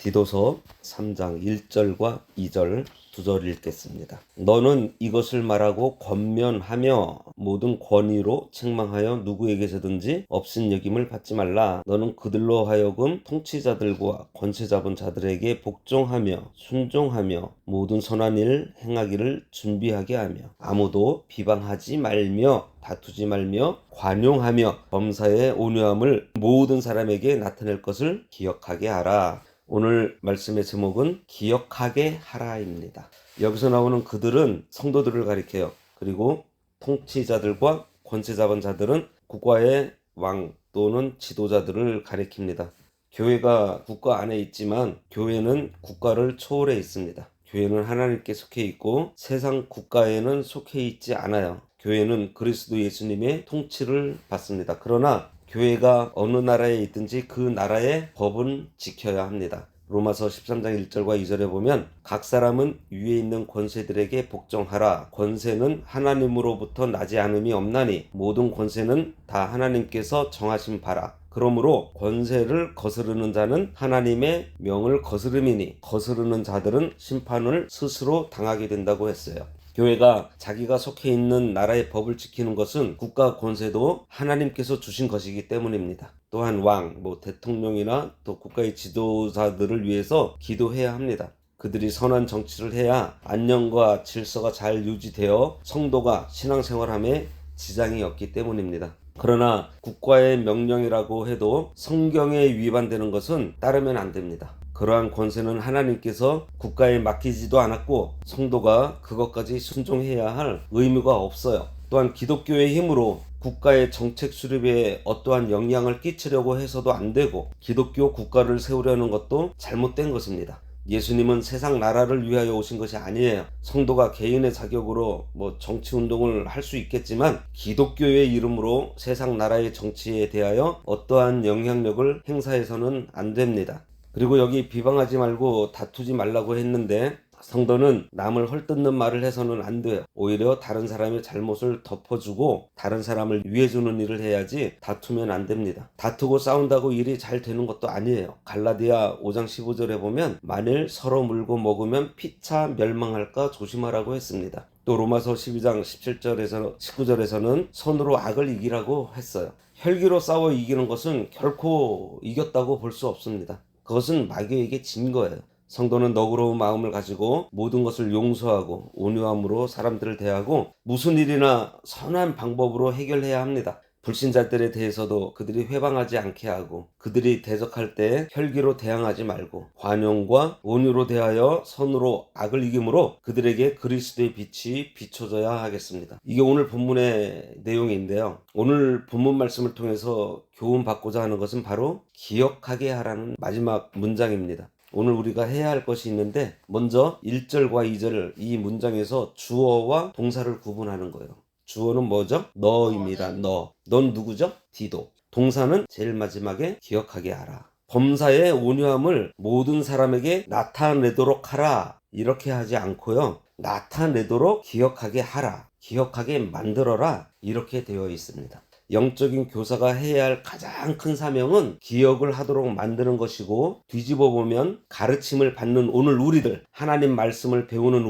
디도서 3장 1절과 2절 두 절 읽겠습니다. 너는 이것을 말하고 권면하며 모든 권위로 책망하여 누구에게서든지 업신여김을 받지 말라. 너는 그들로 하여금 통치자들과 권세 잡은 자들에게 복종하며 순종하며 모든 선한 일 행하기를 준비하게 하며 아무도 비방하지 말며 다투지 말며 관용하며 범사의 온유함을 모든 사람에게 나타낼 것을 기억하게 하라. 오늘 말씀의 제목은 기억하게 하라입니다. 여기서 나오는 그들은 성도들을 가리켜요. 그리고 통치자들과 권세 잡은 자들은 국가의 왕 또는 지도자들을 가리킵니다. 교회가 국가 안에 있지만 교회는 국가를 초월해 있습니다. 교회는 하나님께 속해 있고 세상 국가에는 속해 있지 않아요. 교회는 그리스도 예수님의 통치를 받습니다. 그러나 교회가 어느 나라에 있든지 그 나라의 법은 지켜야 합니다. 로마서 13장 1절과 2절에 보면 각 사람은 위에 있는 권세들에게 복종하라. 권세는 하나님으로부터 나지 않음이 없나니 모든 권세는 다 하나님께서 정하신 바라. 그러므로 권세를 거스르는 자는 하나님의 명을 거스름이니 거스르는 자들은 심판을 스스로 당하게 된다고 했어요. 교회가 자기가 속해 있는 나라의 법을 지키는 것은 국가 권세도 하나님께서 주신 것이기 때문입니다. 또한 왕, 대통령이나 또 국가의 지도자들을 위해서 기도해야 합니다. 그들이 선한 정치를 해야 안녕과 질서가 잘 유지되어 성도가 신앙생활함에 지장이 없기 때문입니다. 그러나 국가의 명령이라고 해도 성경에 위반되는 것은 따르면 안 됩니다. 그러한 권세는 하나님께서 국가에 맡기지도 않았고 성도가 그것까지 순종해야 할 의무가 없어요. 또한 기독교의 힘으로 국가의 정책 수립에 어떠한 영향을 끼치려고 해서도 안 되고 기독교 국가를 세우려는 것도 잘못된 것입니다. 예수님은 세상 나라를 위하여 오신 것이 아니에요. 성도가 개인의 자격으로 정치운동을 할 수 있겠지만 기독교의 이름으로 세상 나라의 정치에 대하여 어떠한 영향력을 행사해서는 안 됩니다. 그리고 여기 비방하지 말고 다투지 말라고 했는데 성도는 남을 헐뜯는 말을 해서는 안 돼요. 오히려 다른 사람의 잘못을 덮어주고 다른 사람을 위해주는 일을 해야지 다투면 안 됩니다. 다투고 싸운다고 일이 잘 되는 것도 아니에요. 갈라디아 5장 15절에 보면 만일 서로 물고 먹으면 피차 멸망할까 조심하라고 했습니다. 또 로마서 12장 17절에서 19절에서는 손으로 악을 이기라고 했어요. 혈기로 싸워 이기는 것은 결코 이겼다고 볼 수 없습니다. 그것은 마귀에게 진 거예요. 성도는 너그러운 마음을 가지고 모든 것을 용서하고 온유함으로 사람들을 대하고 무슨 일이나 선한 방법으로 해결해야 합니다. 불신자들에 대해서도 그들이 회방하지 않게 하고 그들이 대적할 때 혈기로 대항하지 말고 관용과 온유로 대하여 선으로 악을 이김으로 그들에게 그리스도의 빛이 비춰져야 하겠습니다. 이게 오늘 본문의 내용인데요. 오늘 본문 말씀을 통해서 교훈받고자 하는 것은 바로 기억하게 하라는 마지막 문장입니다. 오늘 우리가 해야 할 것이 있는데 먼저 1절과 2절 이 문장에서 주어와 동사를 구분하는 거예요. 주어는 뭐죠? 너입니다. 너. 넌 누구죠? 디도. 동사는 제일 마지막에 기억하게 하라. 범사의 온유함을 모든 사람에게 나타내도록 하라. 이렇게 하지 않고요. 나타내도록 기억하게 하라. 기억하게 만들어라. 이렇게 되어 있습니다. 영적인 교사가 해야 할 가장 큰 사명은 기억을 하도록 만드는 것이고 뒤집어 보면 가르침을 받는 오늘 우리들, 하나님 말씀을 배우는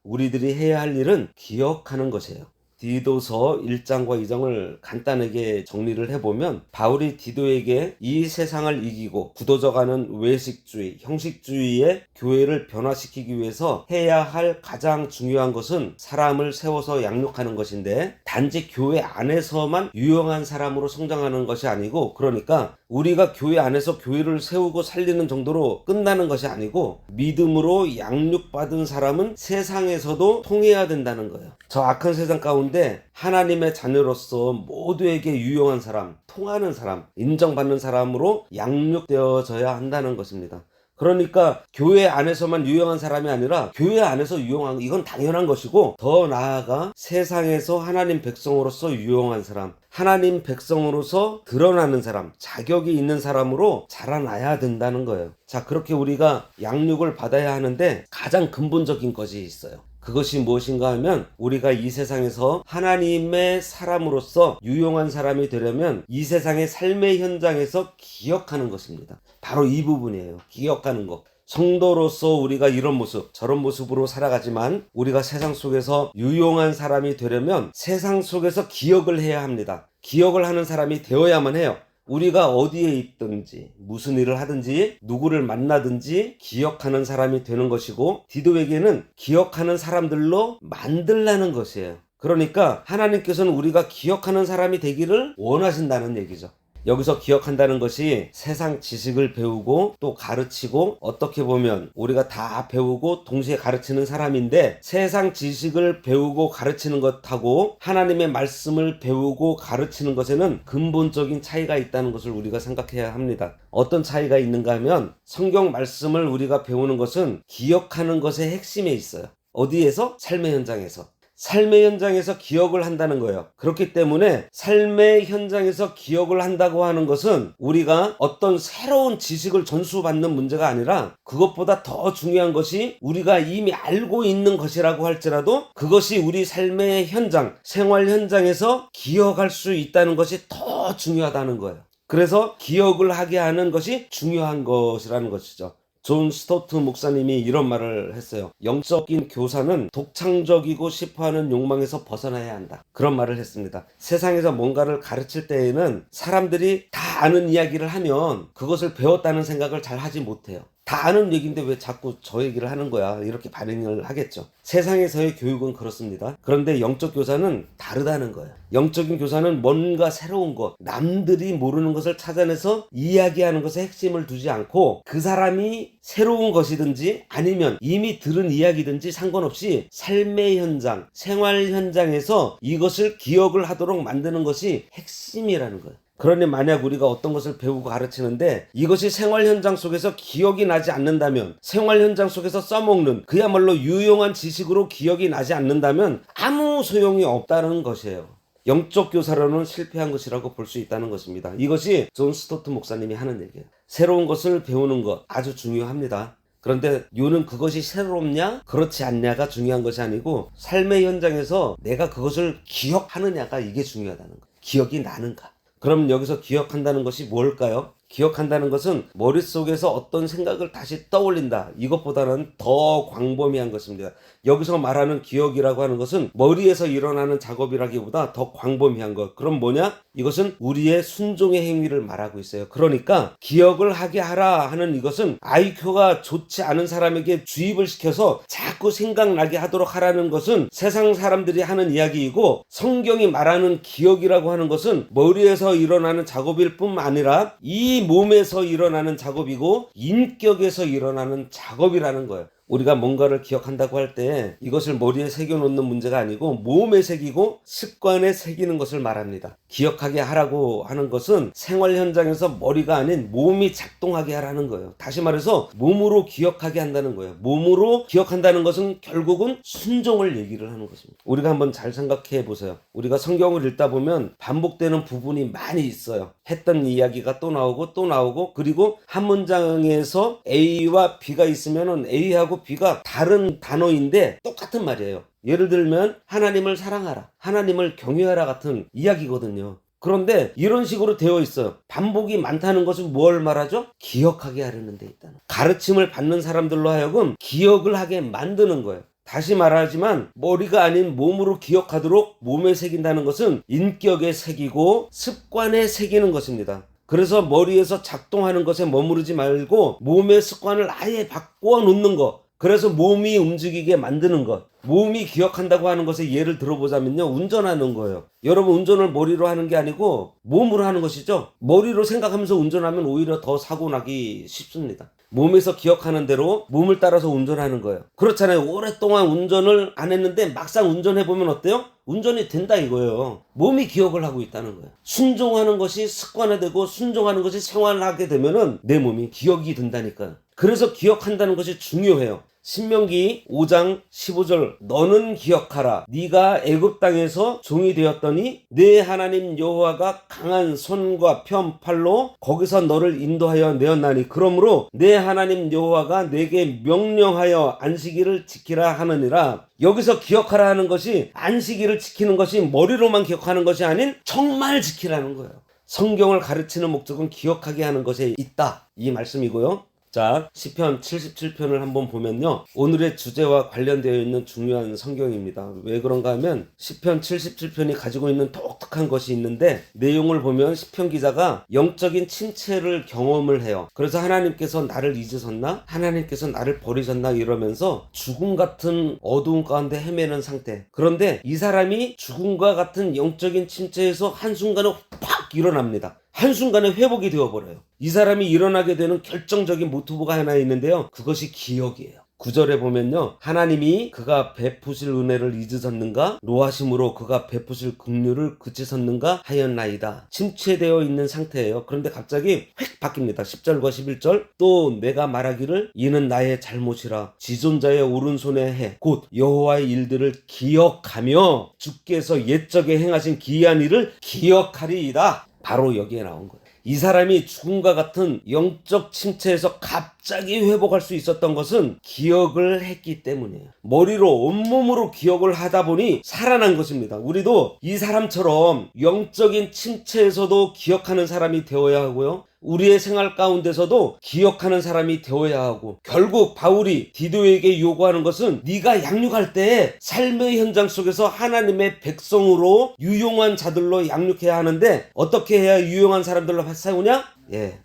우리들이 해야 할 일은 기억하는 것이에요. 디도서 1장과 2장을 간단하게 정리를 해보면 바울이 디도에게 이 세상을 이기고 굳어져가는 외식주의, 형식주의의 교회를 변화시키기 위해서 해야 할 가장 중요한 것은 사람을 세워서 양육하는 것인데 단지 교회 안에서만 유용한 사람으로 성장하는 것이 아니고 그러니까 우리가 교회 안에서 교회를 세우고 살리는 정도로 끝나는 것이 아니고 믿음으로 양육받은 사람은 세상에서도 통해야 된다는 거예요. 저 악한 세상 가운데 하나님의 자녀로서 모두에게 유용한 사람, 통하는 사람, 인정받는 사람으로 양육되어져야 한다는 것입니다. 그러니까 교회 안에서만 유용한 사람이 아니라 교회 안에서 유용한 이건 당연한 것이고 더 나아가 세상에서 하나님 백성으로서 유용한 사람, 하나님 백성으로서 드러나는 사람, 자격이 있는 사람으로 자라나야 된다는 거예요. 자, 그렇게 우리가 양육을 받아야 하는데 가장 근본적인 것이 있어요. 그것이 무엇인가 하면 우리가 이 세상에서 하나님의 사람으로서 유용한 사람이 되려면 이 세상의 삶의 현장에서 기억하는 것입니다. 바로 이 부분이에요. 기억하는 것. 성도로서 우리가 이런 모습 저런 모습으로 살아가지만 우리가 세상 속에서 유용한 사람이 되려면 세상 속에서 기억을 해야 합니다. 기억을 하는 사람이 되어야만 해요. 우리가 어디에 있든지 무슨 일을 하든지 누구를 만나든지 기억하는 사람이 되는 것이고 디도에게는 기억하는 사람들로 만들라는 것이에요. 그러니까 하나님께서는 우리가 기억하는 사람이 되기를 원하신다는 얘기죠. 여기서 기억한다는 것이 세상 지식을 배우고 또 가르치고 어떻게 보면 우리가 다 배우고 동시에 가르치는 사람인데 세상 지식을 배우고 가르치는 것하고 하나님의 말씀을 배우고 가르치는 것에는 근본적인 차이가 있다는 것을 우리가 생각해야 합니다. 어떤 차이가 있는가 하면 성경 말씀을 우리가 배우는 것은 기억하는 것의 핵심에 있어요. 어디에서? 삶의 현장에서. 삶의 현장에서 기억을 한다는 거예요. 그렇기 때문에 삶의 현장에서 기억을 한다고 하는 것은 우리가 어떤 새로운 지식을 전수받는 문제가 아니라 그것보다 더 중요한 것이 우리가 이미 알고 있는 것이라고 할지라도 그것이 우리 삶의 현장, 생활 현장에서 기억할 수 있다는 것이 더 중요하다는 거예요. 그래서 기억을 하게 하는 것이 중요한 것이라는 것이죠. 존 스토트 목사님이 이런 말을 했어요. 영적인 교사는 독창적이고 싶어하는 욕망에서 벗어나야 한다. 그런 말을 했습니다. 세상에서 뭔가를 가르칠 때에는 사람들이 다 아는 이야기를 하면 그것을 배웠다는 생각을 잘 하지 못해요. 다 아는 얘기인데 왜 자꾸 저 얘기를 하는 거야? 이렇게 반응을 하겠죠. 세상에서의 교육은 그렇습니다. 그런데 영적 교사는 다르다는 거예요. 영적인 교사는 뭔가 새로운 것, 남들이 모르는 것을 찾아내서 이야기하는 것에 핵심을 두지 않고 그 사람이 새로운 것이든지 아니면 이미 들은 이야기든지 상관없이 삶의 현장, 생활 현장에서 이것을 기억을 하도록 만드는 것이 핵심이라는 거예요. 그러니 만약 우리가 어떤 것을 배우고 가르치는데 이것이 생활 현장 속에서 기억이 나지 않는다면, 생활 현장 속에서 써먹는 그야말로 유용한 지식으로 기억이 나지 않는다면 아무 소용이 없다는 것이에요. 영적 교사로는 실패한 것이라고 볼 수 있다는 것입니다. 이것이 존 스토트 목사님이 하는 얘기예요. 새로운 것을 배우는 것 아주 중요합니다. 그런데 요는 그것이 새롭냐 그렇지 않냐가 중요한 것이 아니고 삶의 현장에서 내가 그것을 기억하느냐가 이게 중요하다는 거예요. 기억이 나는가. 그럼 여기서 기억한다는 것이 뭘까요? 기억한다는 것은 머릿속에서 어떤 생각을 다시 떠올린다. 이것보다는 더 광범위한 것입니다. 여기서 말하는 기억이라고 하는 것은 머리에서 일어나는 작업이라기보다 더 광범위한 것. 그럼 뭐냐? 이것은 우리의 순종의 행위를 말하고 있어요. 그러니까 기억을 하게 하라 하는 이것은 IQ가 좋지 않은 사람에게 주입을 시켜서 자꾸 생각나게 하도록 하라는 것은 세상 사람들이 하는 이야기이고, 성경이 말하는 기억이라고 하는 것은 머리에서 일어나는 작업일 뿐만 아니라 이 몸에서 일어나는 작업이고 인격에서 일어나는 작업이라는 거예요. 우리가 뭔가를 기억한다고 할 때 이것을 머리에 새겨놓는 문제가 아니고 몸에 새기고 습관에 새기는 것을 말합니다. 기억하게 하라고 하는 것은 생활 현장에서 머리가 아닌 몸이 작동하게 하라는 거예요. 다시 말해서 몸으로 기억하게 한다는 거예요. 몸으로 기억한다는 것은 결국은 순종을 얘기를 하는 것입니다. 우리가 한번 잘 생각해 보세요. 우리가 성경을 읽다 보면 반복되는 부분이 많이 있어요. 했던 이야기가 또 나오고 또 나오고, 그리고 한 문장에서 A와 B가 있으면은 A하고 B가 다른 단어인데 똑같은 말이에요. 예를 들면 하나님을 사랑하라, 하나님을 경외하라 같은 이야기거든요. 그런데 이런 식으로 되어 있어요. 반복이 많다는 것은 뭘 말하죠? 기억하게 하려는 데 있다는, 가르침을 받는 사람들로 하여금 기억을 하게 만드는 거예요. 다시 말하지만 머리가 아닌 몸으로 기억하도록 몸에 새긴다는 것은 인격에 새기고 습관에 새기는 것입니다. 그래서 머리에서 작동하는 것에 머무르지 말고 몸의 습관을 아예 바꿔 놓는 것. 그래서 몸이 움직이게 만드는 것. 몸이 기억한다고 하는 것에 예를 들어보자면요, 운전하는 거예요. 여러분, 운전을 머리로 하는 게 아니고 몸으로 하는 것이죠. 머리로 생각하면서 운전하면 오히려 더 사고 나기 쉽습니다. 몸에서 기억하는 대로 몸을 따라서 운전하는 거예요. 그렇잖아요. 오랫동안 운전을 안 했는데 막상 운전해보면 어때요? 운전이 된다 이거예요. 몸이 기억을 하고 있다는 거예요. 순종하는 것이 습관화되고 순종하는 것이 생활하게 되면은 내 몸이 기억이 된다니까요. 그래서 기억한다는 것이 중요해요. 신명기 5장 15절, 너는 기억하라. 네가 애굽 땅에서 종이 되었더니 네 하나님 여호와가 강한 손과 편 팔로 거기서 너를 인도하여 내었나니, 그러므로 네 하나님 여호와가 내게 명령하여 안식일을 지키라 하느니라. 여기서 기억하라 하는 것이 안식일을 지키는 것이 머리로만 기억하는 것이 아닌 정말 지키라는 거예요. 성경을 가르치는 목적은 기억하게 하는 것에 있다, 이 말씀이고요. 자, 시편 77편을 한번 보면요, 오늘의 주제와 관련되어 있는 중요한 성경입니다. 왜 그런가 하면 시편 77편이 가지고 있는 독특한 것이 있는데, 내용을 보면 시편 기자가 영적인 침체를 경험을 해요. 그래서 하나님께서 나를 잊으셨나? 하나님께서 나를 버리셨나? 이러면서 죽음 같은 어두운 가운데 헤매는 상태. 그런데 이 사람이 죽음과 같은 영적인 침체에서 한순간에 팍 일어납니다. 한순간에 회복이 되어버려요. 이 사람이 일어나게 되는 결정적인 모티브가 하나 있는데요, 그것이 기억이에요. 9절에 보면요, 하나님이 그가 베푸실 은혜를 잊으셨는가? 노하심으로 그가 베푸실 긍휼을 그치셨는가 하였나이다. 침체되어 있는 상태예요. 그런데 갑자기 획 바뀝니다. 10절과 11절. 또 내가 말하기를 이는 나의 잘못이라 지존자의 오른손에 해 곧 여호와의 일들을 기억하며 주께서 옛적에 행하신 기이한 일을 기억하리이다. 바로 여기에 나온 거예요. 이 사람이 죽음과 같은 영적 침체에서 갑자기 회복할 수 있었던 것은 기억을 했기 때문이에요. 머리로 온몸으로 기억을 하다 보니 살아난 것입니다. 우리도 이 사람처럼 영적인 침체에서도 기억하는 사람이 되어야 하고요, 우리의 생활 가운데서도 기억하는 사람이 되어야 하고, 결국 바울이 디도에게 요구하는 것은 네가 양육할 때 삶의 현장 속에서 하나님의 백성으로 유용한 자들로 양육해야 하는데, 어떻게 해야 유용한 사람들로 세우냐?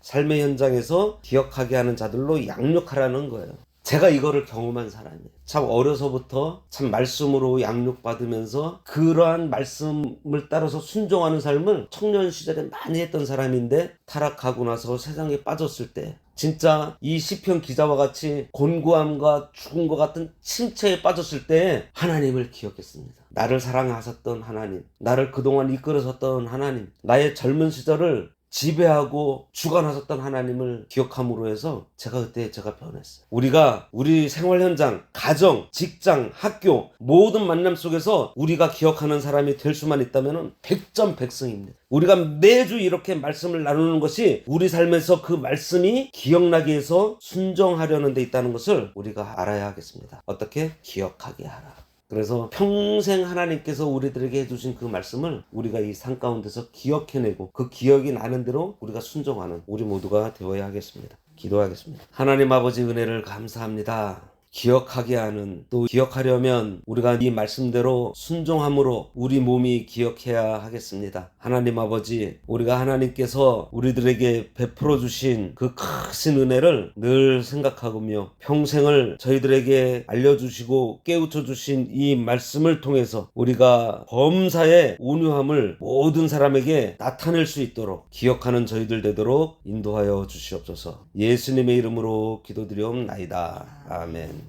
삶의 현장에서 기억하게 하는 자들로 양육하라는 거예요. 제가 이거를 경험한 사람이에요. 참 어려서부터 참 말씀으로 양육받으면서 그러한 말씀을 따라서 순종하는 삶을 청년 시절에 많이 했던 사람인데, 타락하고 나서 세상에 빠졌을 때 진짜 이 시편 기자와 같이 곤고함과 죽음과 같은 침체에 빠졌을 때 하나님을 기억했습니다. 나를 사랑하셨던 하나님, 나를 그동안 이끌으셨던 하나님, 나의 젊은 시절을 지배하고 주관하셨던 하나님을 기억함으로 해서 제가 변했어요. 우리가 우리 생활 현장, 가정, 직장, 학교 모든 만남 속에서 우리가 기억하는 사람이 될 수만 있다면 100점 100승입니다. 우리가 매주 이렇게 말씀을 나누는 것이 우리 삶에서 그 말씀이 기억나게 해서 순종하려는 데 있다는 것을 우리가 알아야 하겠습니다. 어떻게? 기억하게 하라. 그래서 평생 하나님께서 우리들에게 해주신 그 말씀을 우리가 이 삶 가운데서 기억해내고 그 기억이 나는 대로 우리가 순종하는 우리 모두가 되어야 하겠습니다. 기도하겠습니다. 하나님 아버지, 은혜를 감사합니다. 기억하게 하는, 또 기억하려면 우리가 이 말씀대로 순종함으로 우리 몸이 기억해야 하겠습니다. 하나님 아버지, 우리가 하나님께서 우리들에게 베풀어 주신 그 크신 은혜를 늘 생각하며 평생을 저희들에게 알려주시고 깨우쳐 주신 이 말씀을 통해서 우리가 범사의 온유함을 모든 사람에게 나타낼 수 있도록 기억하는 저희들 되도록 인도하여 주시옵소서. 예수님의 이름으로 기도드리옵나이다. 아멘.